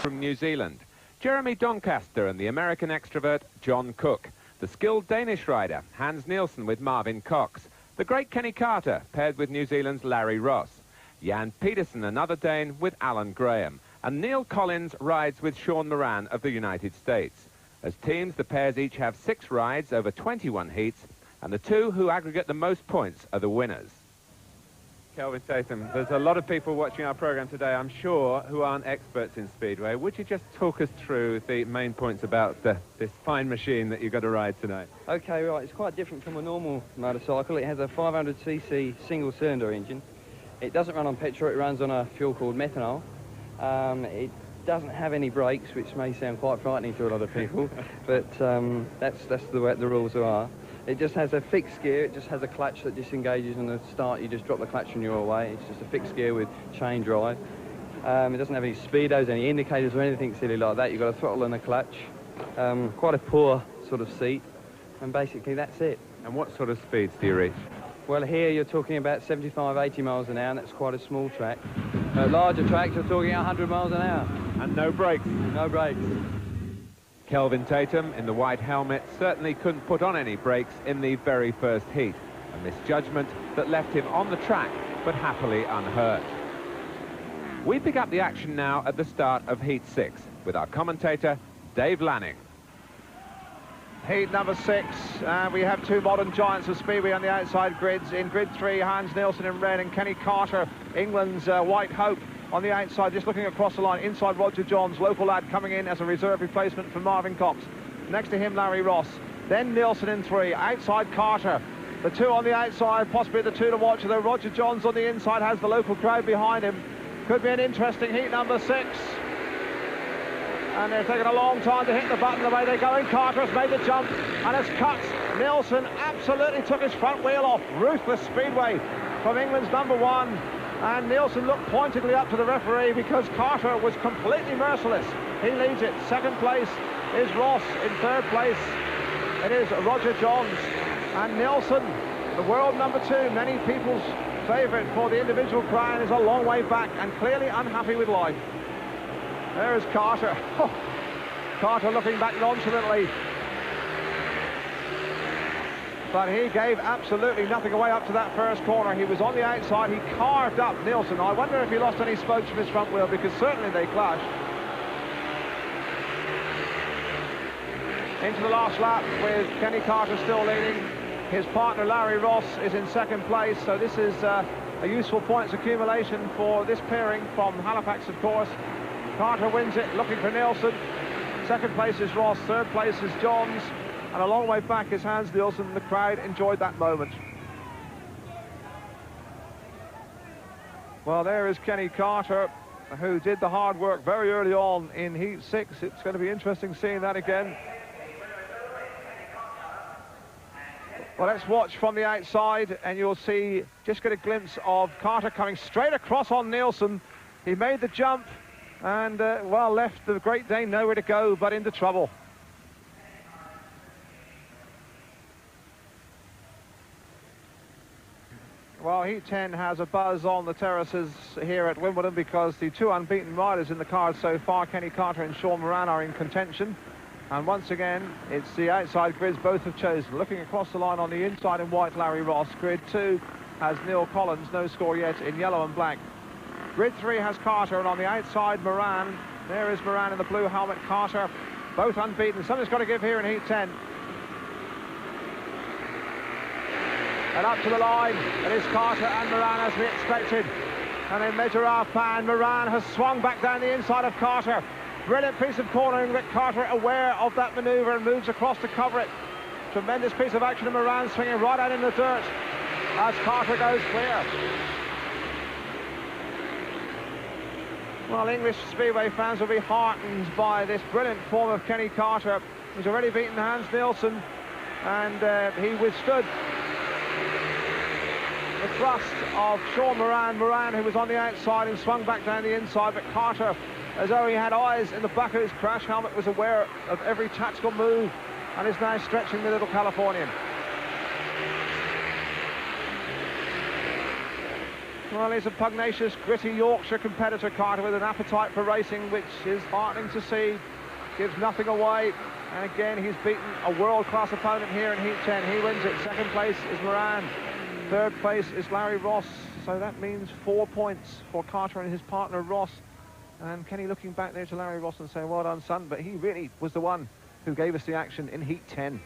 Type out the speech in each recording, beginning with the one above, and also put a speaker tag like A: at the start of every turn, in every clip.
A: from New Zealand, Jeremy Doncaster and the American extrovert John Cook, the skilled Danish rider Hans Nielsen with Marvin Cox, the great Kenny Carter paired with New Zealand's Larry Ross, Jan Pedersen, another Dane, with Alan Graham, and Neil Collins rides with Sean Moran of the United States. As teams, the pairs each have 6 rides over 21 heats, and the 2 who aggregate the most points are the winners. Kelvin Tatham, there's a lot of people watching our programme today, I'm sure, who aren't experts in Speedway. Would you just talk us through the main points about this fine machine that you've got to ride tonight?
B: Okay, right, it's quite different from a normal motorcycle. It has a 500cc single-cylinder engine. It doesn't run on petrol, it runs on a fuel called methanol. It doesn't have any brakes, which may sound quite frightening to a lot of people, but that's the way the rules are. It just has a fixed gear, it just has a clutch that disengages on the start, you just drop the clutch and you're away. It's just a fixed gear with chain drive. It doesn't have any speedos, any indicators or anything silly like that. You've got a throttle and a clutch. Quite a poor sort of seat, and basically that's it.
A: And what sort of speeds do you reach?
B: Well, here you're talking about 75, 80 miles an hour, and that's quite a small track. Larger tracks, you're talking 100 miles an hour.
A: And no brakes?
B: No brakes.
A: Kelvin Tatham, in the white helmet, certainly couldn't put on any brakes in the very first heat. A misjudgment that left him on the track, but happily unhurt. We pick up the action now at the start of Heat 6, with our commentator, Dave Lanning.
C: Heat number 6, we have 2 modern giants of Speedway on the outside grids. In grid 3, Hans Nielsen in red and Kenny Carter, England's white hope, on the outside, just looking across the line. Inside, Roger Johns, local lad, coming in as a reserve replacement for Marvin Cox. Next to him, Larry Ross. Then Nielsen in 3, outside Carter. The 2 on the outside, possibly the 2 to watch, though Roger Johns on the inside has the local crowd behind him. Could be an interesting heat number 6. And they're taking a long time to hit the button the way they're going. Carter has made the jump and has cut. Nielsen absolutely took his front wheel off. Ruthless Speedway from England's number 1. And Nielsen looked pointedly up to the referee because Carter was completely merciless. He leads it. Second place is Ross. In third place, it is Roger Johns. And Nielsen, the world number 2, many people's favourite for the individual crown, is a long way back and clearly unhappy with life. There is Carter. Oh, Carter looking back nonchalantly. But he gave absolutely nothing away up to that first corner. He was on the outside. He carved up Nielsen. I wonder if he lost any spokes from his front wheel, because certainly they clashed. Into the last lap with Kenny Carter still leading. His partner Larry Ross is in second place, so this is a useful points accumulation for this pairing from Halifax, of course. Carter wins it, looking for Nielsen. Second place is Ross, third place is Johns, and a long way back is Hans Nielsen. The crowd enjoyed that moment. Well, there is Kenny Carter, who did the hard work very early on in Heat 6. It's going to be interesting seeing that again. Well, let's watch from the outside, and you'll see, just get a glimpse of Carter coming straight across on Nielsen. He made the jump and, well, left the Great Dane nowhere to go but into trouble. Well, Heat 10 has a buzz on the terraces here at Wimbledon because the 2 unbeaten riders in the card so far, Kenny Carter and Sean Moran, are in contention. And once again, it's the outside grids both have chosen. Looking across the line on the inside in white, Larry Ross. Grid 2 has Neil Collins, no score yet, in yellow and black. Grid 3 has Carter, and on the outside, Moran. There is Moran in the blue helmet. Carter, both unbeaten. Something's got to give here in Heat 10. And up to the line, it is Carter and Moran as we expected. And they measure our pan. Moran has swung back down the inside of Carter. Brilliant piece of cornering, but Carter aware of that manoeuvre and moves across to cover it. Tremendous piece of action, and Moran swinging right out in the dirt as Carter goes clear. Well, English Speedway fans will be heartened by this brilliant form of Kenny Carter. He's already beaten Hans Nielsen, and he withstood the thrust of Sean Moran. Moran, who was on the outside and swung back down the inside, but Carter, as though he had eyes in the back of his crash helmet, was aware of every tactical move and is now stretching the little Californian. Well, he's a pugnacious, gritty Yorkshire competitor, Carter, with an appetite for racing, which is heartening to see. Gives nothing away. And again, he's beaten a world-class opponent here in Heat 10. He wins it. Second place is Moran. Third place is Larry Ross. So that means 4 points for Carter and his partner, Ross. And Kenny looking back there to Larry Ross and saying, well done, son. But he really was the one who gave us the action in Heat 10.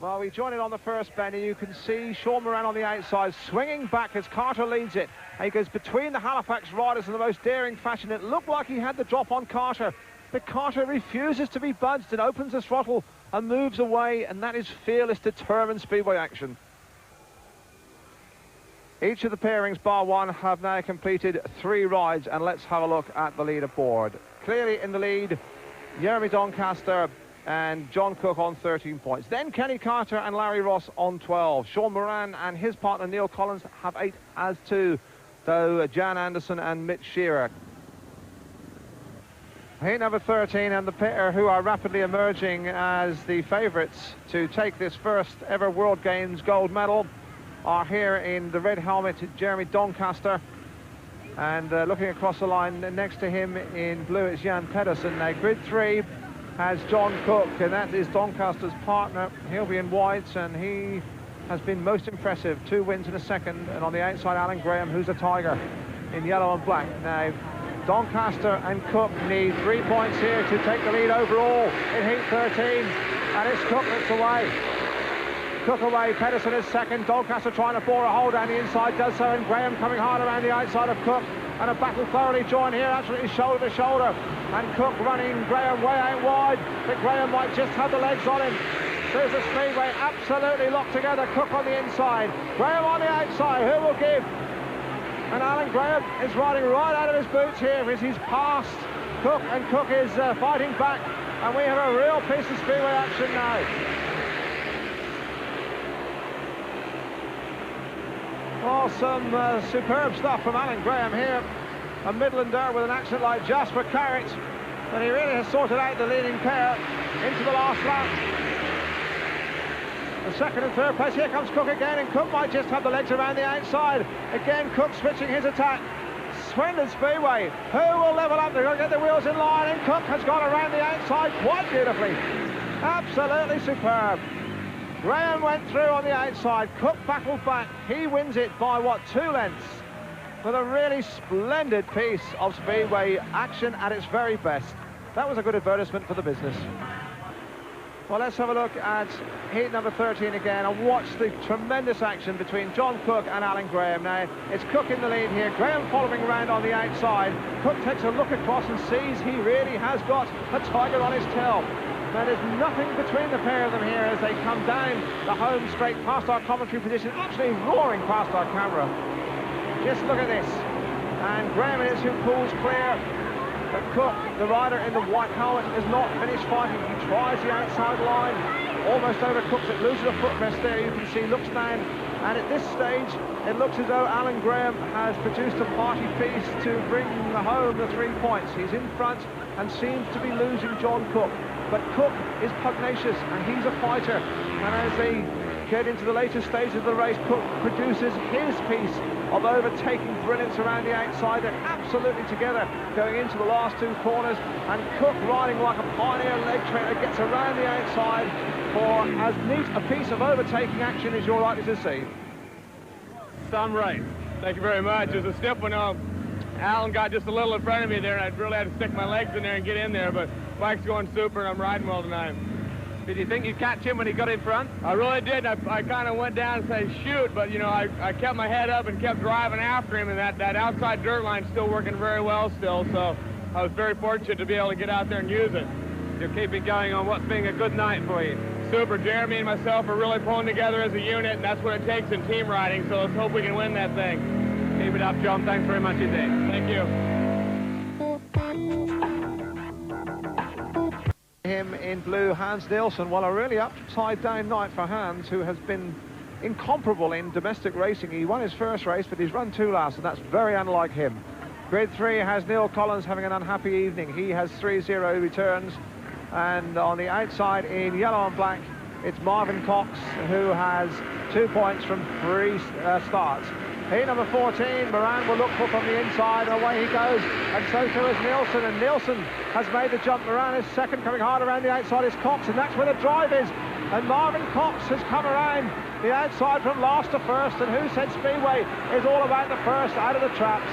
C: Well, we join it on the first bend, and you can see Sean Moran on the outside, swinging back as Carter leads it. And he goes between the Halifax riders in the most daring fashion. It looked like he had the drop on Carter, but Carter refuses to be budged and opens the throttle and moves away, and that is fearless, determined Speedway action. Each of the pairings, bar one, have now completed 3 rides, and let's have a look at the leaderboard. Clearly in the lead, Jeremy Doncaster and John Cook on 13 points. Then Kenny Carter and Larry Ross on 12. Sean Moran and his partner Neil Collins have 8 as too, though Jan Anderson and Mitch Shearer. Heat number 13, and the pair who are rapidly emerging as the favourites to take this first ever World Games gold medal are here in the red helmet, Jeremy Doncaster, and looking across the line next to him in blue is Jan Pedersen. Now grid 3 has John Cook, and that is Doncaster's partner. He'll be in whites, and he has been most impressive. 2 wins in a second, and on the outside Alan Graham, who's a tiger, in yellow and black. Now Doncaster and Cook need 3 points here to take the lead overall in Heat 13, and it's Cook that's away. Cook away, Pedersen is second. Doncaster trying to bore a hole down the inside, does so, and Graham coming hard around the outside of Cook, and a battle thoroughly joined here, absolutely shoulder to shoulder, and Cook running Graham way out wide, but Graham might just have the legs on him. There's the Speedway absolutely locked together. Cook on the inside, Graham on the outside. Who will give? And Alan Graham is riding right out of his boots here as he's passed Cook, and Cook is fighting back, and we have a real piece of Speedway action now. Oh, some superb stuff from Alan Graham here. A Midlander with an accent like Jasper Carrot, but he really has sorted out the leading pair into the last lap. The second and third place, here comes Cook again, and Cook might just have the legs around the outside. Again, Cook switching his attack. Swindon Speedway, who will level up? They're going to get the wheels in line, and Cook has gone around the outside quite beautifully. Absolutely superb. Graham went through on the outside, Cook battled back. He wins it by, what, 2 lengths? With a really splendid piece of Speedway action at its very best. That was a good advertisement for the business. Well, let's have a look at heat number 13 again and watch the tremendous action between John Cook and Alan Graham. Now, it's Cook in the lead here, Graham following around on the outside. Cook takes a look across and sees he really has got a tiger on his tail. Now, there's nothing between the pair of them here as they come down the home straight past our commentary position, absolutely roaring past our camera. Just look at this. And Graham it is who pulls clear. But Cook, the rider in the white helmet, is not finished fighting. He tries the outside line, almost overcooks it, loses a footrest there, you can see, looks down. And at this stage, it looks as though Alan Graham has produced a party piece to bring home the 3 points. He's in front and seems to be losing John Cook. But Cook is pugnacious and he's a fighter. And as they get into the later stages of the race, Cook produces his piece of overtaking brilliance around the outside. They're absolutely together going into the last 2 corners, and Cook, riding like a pioneer leg trainer, gets around the outside for as neat a piece of overtaking action as you're likely to see.
D: Some right. Thank you very much. It was a stiff one. Alan got just a little in front of me there, and I really had to stick my legs in there and get in there, but bike's going super and I'm riding well tonight.
A: Did you think you'd catch him when he got in front?
D: I really did. I kind of went down and said shoot, but you know, I kept my head up and kept driving after him, and that outside dirt line's still working very well still, so I was very fortunate to be able to get out there and use it.
A: You're keeping going on what's being a good night for you.
D: Super. Jeremy and myself are really pulling together as a unit, and that's what it takes in team riding, so let's hope we can win that thing.
A: Keep it up, John. Thanks very much indeed.
D: Thank you.
C: Him in blue, Hans Nielsen. Well, a really upside-down night for Hans, who has been incomparable in domestic racing. He won his first race, but he's run 2 last, and that's very unlike him. Grid 3 has Neil Collins having an unhappy evening. He has 3-0 returns, and on the outside in yellow and black It's Marvin Cox who has 2 points from 3 starts. Heat number 14, Moran will look for from the inside, and away he goes, and so too is Nielsen, and Nielsen has made the jump. Moran is second, coming hard around the outside is Cox, and that's where the drive is, and Marvin Cox has come around the outside from last to first, and who said Speedway is all about the first out of the traps?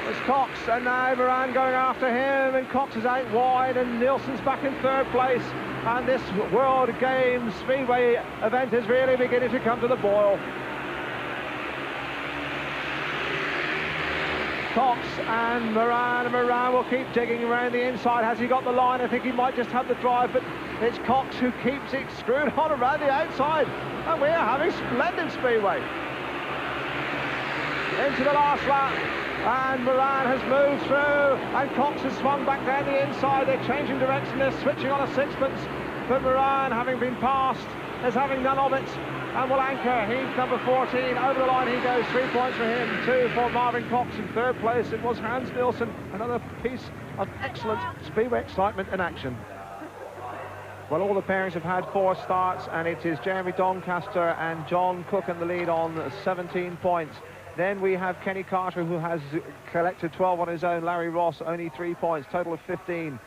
C: It's Cox, and now Moran going after him, and Cox is out wide, and Nielsen's back in third place. And this World Games Speedway event is really beginning to come to the boil. Cox and Moran will keep digging around the inside. Has he got the line? I think he might just have the drive, but it's Cox who keeps it screwed on around the outside. And we are having splendid Speedway. Into the last lap. And Moran has moved through, and Cox has swung back down the inside. They're changing direction, they're switching on a sixpence, but Moran, having been passed, is having none of it, and will anchor. Heat number 14, over the line he goes. 3 points for him, 2 for Marvin Cox. In third place it was Hans Nielsen. Another piece of excellent Speedway excitement in action. Well, all the pairings have had 4 starts, and it is Jeremy Doncaster and John Cook in the lead on 17 points. Then we have Kenny Carter, who has collected 12 on his own. Larry Ross, only 3 points, total of 15.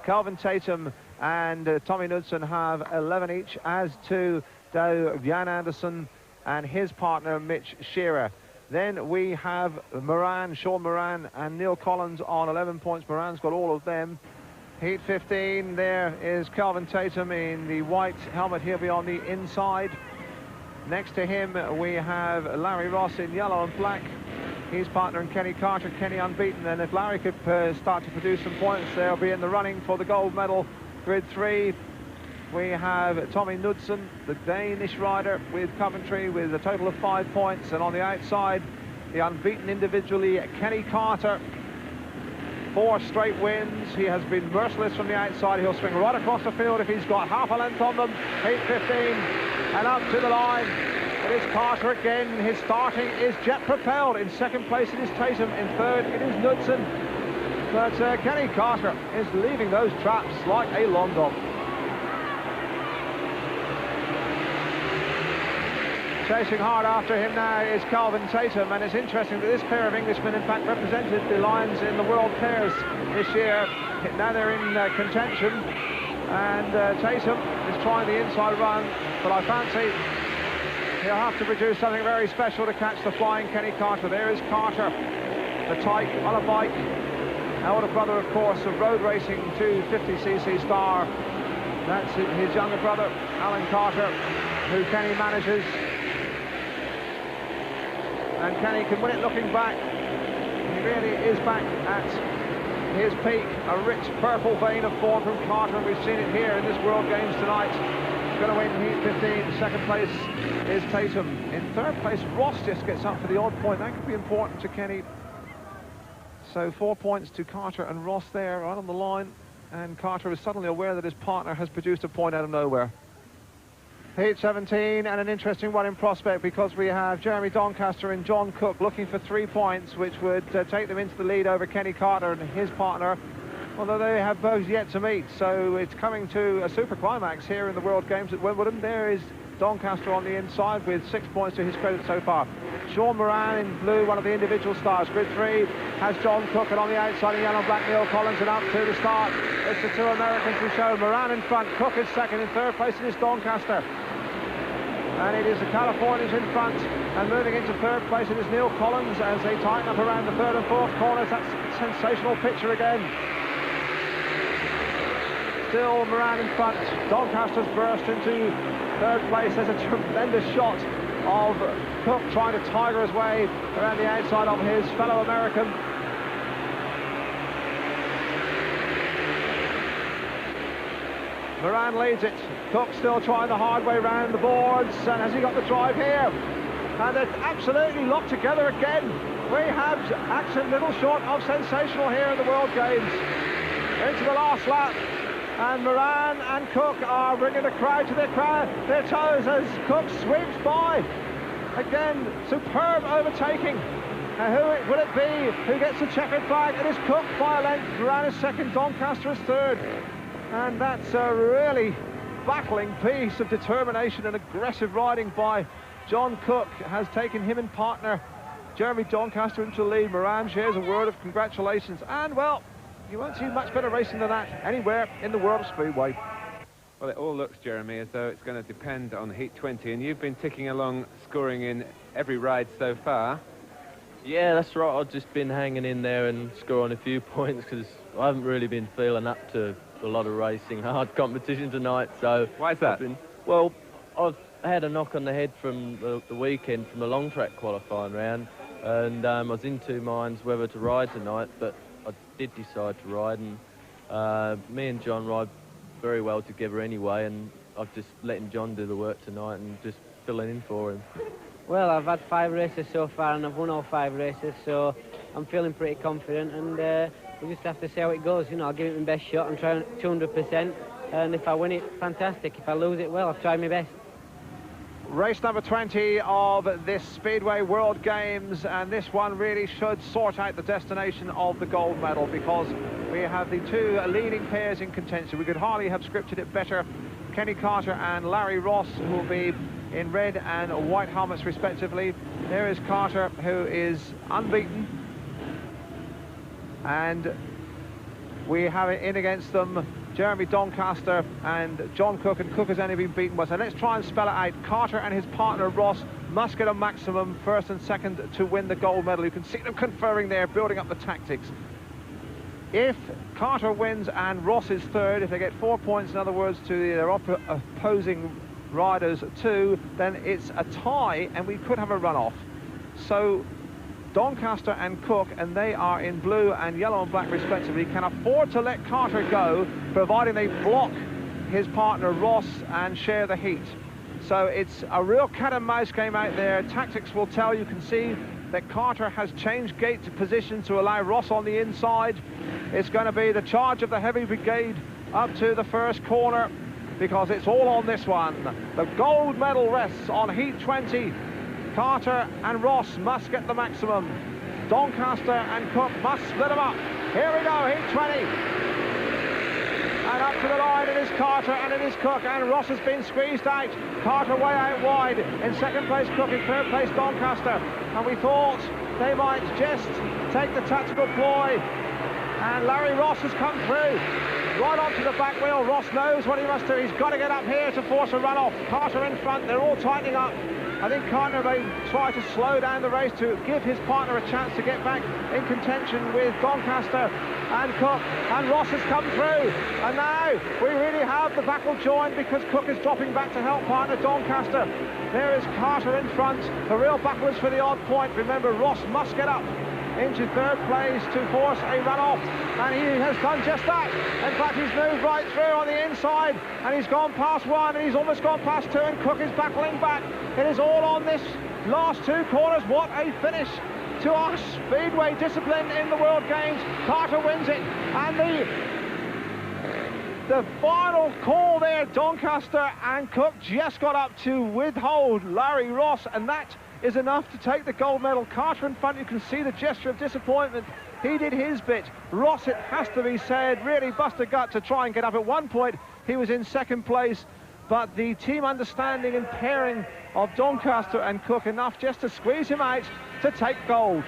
C: Calvin Tatum and Tommy Knudsen have 11 each, as to Jan Anderson and his partner, Mitch Shearer. Then we have Sean Moran and Neil Collins on 11 points. Moran's got all of them. Heat 15, there is Calvin Tatum in the white helmet. He'll be on the inside. Next to him we have Larry Ross in yellow and black. His partner and Kenny Carter, Kenny unbeaten, and if Larry could start to produce some points, they'll be in the running for the gold medal. Grid 3, we have Tommy Knudsen, the Danish rider, with Coventry with a total of 5 points, and on the outside, the unbeaten individually, Kenny Carter. 4 straight wins. He has been merciless from the outside. He'll swing right across the field if he's got half a length on them. Heat 15 and up to the line. It is Carter again. His starting is jet propelled. In second place it is Tatum. In third it is Knudsen. But Kenny Carter is leaving those traps like a long dog. Chasing hard after him now is Calvin Tatum, and it's interesting that this pair of Englishmen in fact represented the Lions in the World Pairs this year. Now they're in contention, and Tatum is trying the inside run, but I fancy he'll have to produce something very special to catch the flying Kenny Carter. There is Carter, the tyke on a bike, elder brother of course of road racing 250cc star. That's his younger brother Alan Carter, who Kenny manages. And Kenny can win it looking back. He really is back at his peak. A rich purple vein of form from Carter, and we've seen it here in this World Games tonight. He's going to win Heat 15. Second place is Tatum. In third place, Ross just gets up for the odd point. That could be important to Kenny. So 4 points to Carter and Ross there, right on the line. And Carter is suddenly aware that his partner has produced a point out of nowhere. Heat 17, and an interesting one in prospect, because we have Jeremy Doncaster and John Cook looking for 3 points, which would take them into the lead over Kenny Carter and his partner, although they have both yet to meet. So it's coming to a super climax here in the World Games at Wimbledon. There is Doncaster on the inside with 6 points to his credit so far. Sean Moran in blue, one of the individual stars. Grid 3 has John Cook, and on the outside in yellow and black, Neil Collins, and up to the start. It's the 2 Americans who show. Moran in front, Cook is second. In third place it is Doncaster. And it is the Californians in front, and moving into third place it is Neil Collins as they tighten up around the third and fourth corners. That's a sensational picture again. Still Moran in front. Doncaster's burst into third place. There's a tremendous shot of Cook trying to tiger his way around the outside of his fellow American. Moran leads it. Cook still trying the hard way round the boards, and has he got the drive here? And they're absolutely locked together again. We have action little short of sensational here in the World Games. Into the last lap, and Moran and Cook are bringing the crowd to their toes as Cook sweeps by. Again, superb overtaking. Now who will it be who gets the checkered flag? It is Cook by a length. Moran is second, Doncaster is third. And that's a really battling piece of determination and aggressive riding by John Cook has taken him and partner Jeremy Doncaster into the lead. Moran shares a word of congratulations, and well, you won't see much better racing than that anywhere in the world of Speedway.
A: Well, it all looks, Jeremy, as though it's going to depend on Heat 20, and you've been ticking along, scoring in every ride so far.
E: Yeah, that's right. I've just been hanging in there and scoring a few points because I haven't really been feeling up to a lot of racing, hard competition tonight. So
A: why is that?
E: Well, I've had a knock on the head from the weekend from a long track qualifying round, and I was in two minds whether to ride tonight, but I did decide to ride, and me and John ride very well together anyway, and I've just letting John do the work tonight and just filling in for him.
F: Well, I've had 5 races so far and I've won all 5 races, so I'm feeling pretty confident, and we just have to see how it goes. You know, I'll give it my best shot and try 200%, and if I win it, fantastic. If I lose it, well, I've tried my best.
C: Race number 20 of this Speedway World Games, and this one really should sort out the destination of the gold medal, because we have the 2 leading pairs in contention. We could hardly have scripted it better. Kenny Carter and Larry Ross, who will be in red and white helmets respectively. There is Carter, who is unbeaten, and we have it in against them Jeremy Doncaster and John Cook, and Cook has only been beaten once. So let's try and spell it out. Carter and his partner Ross must get a maximum first and second to win the gold medal. You can see them conferring there, building up the tactics. If Carter wins and Ross is third, if they get 4 points, in other words, to their opposing riders 2, then it's a tie and we could have a runoff. So Doncaster and Cook, and they are in blue and yellow and black respectively, can afford to let Carter go, providing they block his partner Ross and share the heat. So it's a real cat and mouse game out there. Tactics will tell. You can see that Carter has changed gate position to allow Ross on the inside. It's going to be the charge of the heavy brigade up to the first corner, because it's all on this one. The gold medal rests on Heat 20. Carter and Ross must get the maximum. Doncaster and Cook must split them up. Here we go, Heat 20. And up to the line, it is Carter and it is Cook, and Ross has been squeezed out. Carter way out wide. In second place, Cook. In third place, Doncaster. And we thought they might just take the tactical ploy. And Larry Ross has come through. Right onto the back wheel. Ross knows what he must do. He's got to get up here to force a runoff. Carter in front. They're all tightening up. I think Carter may try to slow down the race to give his partner a chance to get back in contention with Doncaster and Cook. And Ross has come through. And now we really have the battle joined, because Cook is dropping back to help partner Doncaster. There is Carter in front. The real battle is for the odd point. Remember, Ross must get up into third place to force a runoff, and he has done just that. In fact, he's moved right through on the inside, and he's gone past 1, and he's almost gone past 2, and Cook is battling back. It is all on this last 2 corners. What a finish to our Speedway discipline in the World Games. Carter wins it, and the final call there, Doncaster and Cook just got up to withhold Larry Ross, and that is enough to take the gold medal. Carter in front, you can see the gesture of disappointment. He did his bit. Ross, it has to be said, really bust a gut to try and get up. At one point, he was in second place, but the team understanding and pairing of Doncaster and Cook enough just to squeeze him out to take gold.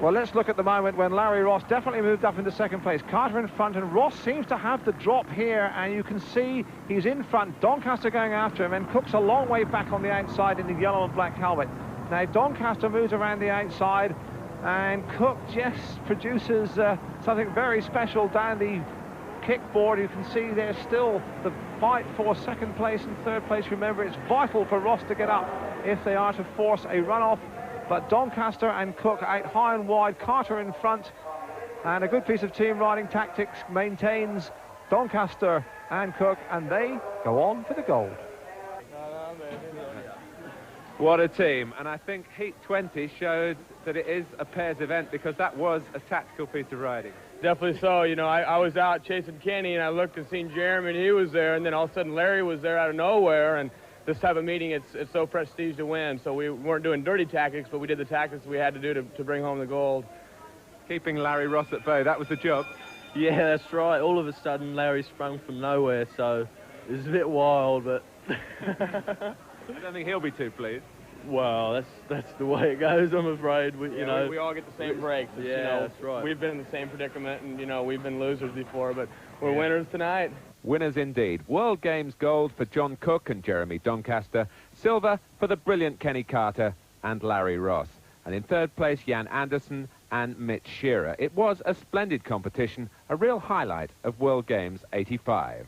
C: Well, let's look at the moment when Larry Ross definitely moved up into second place. Carter in front, and Ross seems to have the drop here, and you can see he's in front. Doncaster going after him, and Cook's a long way back on the outside in the yellow and black helmet. Now, Doncaster moves around the outside, and Cook just produces something very special down the kickboard. You can see there's still the fight for second place and third place. Remember, it's vital for Ross to get up if they are to force a runoff. But Doncaster and Cook out high and wide, Carter in front, and a good piece of team riding tactics maintains Doncaster and Cook, and they go on for the gold.
A: What a team. And I think Heat 20 showed that it is a pairs event, because that was a tactical piece of riding.
D: Definitely so. You know, I was out chasing Kenny, and I looked and seen Jeremy, and he was there, and then all of a sudden Larry was there out of nowhere, and this type of meeting, it's so prestige to win. So we weren't doing dirty tactics, but we did the tactics we had to do to bring home the gold.
A: Keeping Larry Ross at bay, that was the job.
E: Yeah, that's right. All of a sudden, Larry sprung from nowhere, so it was a bit wild, but...
A: I don't think he'll be too pleased.
E: Well, that's the way it goes, I'm afraid. You know,
D: we all get the same breaks. It's,
E: yeah,
D: you know,
E: that's right.
D: We've been in the same predicament, and, you know, we've been losers before, but we're winners tonight.
A: Winners indeed. World Games gold for John Cook and Jeremy Doncaster. Silver for the brilliant Kenny Carter and Larry Ross. And in third place, Jan Anderson and Mitch Shearer. It was a splendid competition, a real highlight of World Games '85.